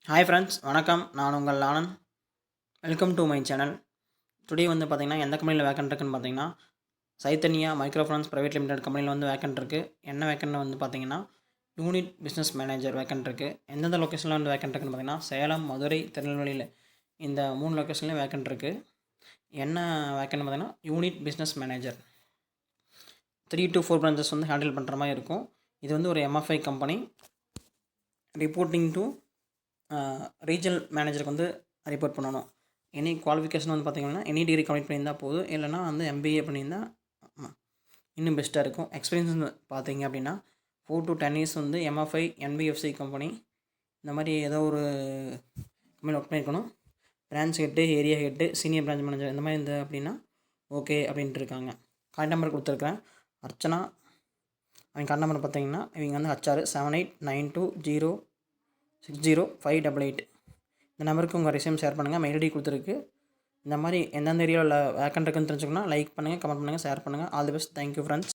Hi friends, வணக்கம். நான் உங்கள் Anand. Welcome to my channel. Today வந்து பார்த்தீங்கன்னா, எந்த கம்பெனியில் வேக்கன்ட் இருக்குன்னு பார்த்தீங்கன்னா, Chaitanya micro finance private limited கம்பெனியில் வந்து வேக்கன்ட் இருக்குது. என்ன வேக்கன்ட்னு வந்து பார்த்தீங்கன்னா, யூனிட் பிஸ்னஸ் மேனேஜர் வேக்கன்ட் இருக்குது. எந்தெந்த லொக்கேஷனில் வந்து வேக்கன்ட் இருக்குன்னு பார்த்தீங்கன்னா, சேலம், மதுரை, திருநெல்வேலியில் இந்த 3 லொக்கேஷன்லேயும் வேக்கன்ட் இருக்குது. என்ன வேக்கன்ட்னு பார்த்தீங்கன்னா, unit business manager 3 to 4 branches வந்து ஹேண்டில் பண்ணுற மாதிரி இருக்கும். இது வந்து ஒரு MFI company. Reporting to regional மேனேஜருக்கு வந்து ரிப்போர்ட் பண்ணணும். எனி குவாலிஃபிகேஷன் வந்து பார்த்திங்கன்னா எனி டிகிரி கம்ப்ளீட் பண்ணியிருந்தால் போதும், இல்லைனா வந்து எம்பிஏ பண்ணியிருந்தா இன்னும் பெஸ்ட்டாக இருக்கும். எக்ஸ்பீரியன்ஸ் வந்து பார்த்தீங்க அப்படின்னா 4 to 10 இயர்ஸ் வந்து எம்எஃப்ஐ, என்பிஎஃப்சி கம்பெனி இந்த மாதிரி ஏதோ ஒரு கம்பெனி ஒர்க் பண்ணியிருக்கணும். Branch head, area head, senior branch manager இந்த மாதிரி இருந்தால் அப்படின்னா ஓகே அப்படின்ட்டு இருக்காங்க. கான்டாக்ட் நம்பர் கொடுத்துருக்குறேன். அர்ச்சனா. அவங்க கான்டாக்ட் நம்பர் பார்த்தீங்கன்னா இவங்க வந்து HR 7892060588. இந்த நம்பருக்கு உங்கள் ரெஸ்யூம் ஷேர் பண்ணுங்கள். மெயில் ஐடி கொடுத்துருக்கு. இந்த மாதிரி எந்தெந்த ஏரியாவில் வேக்கன்ட் இருக்குன்னு தெரிஞ்சுக்கணும்னா லைக் பண்ணுங்கள், கமெண்ட் பண்ணுங்கள், ஷேர் பண்ணுங்கள். All the best. Thank you friends.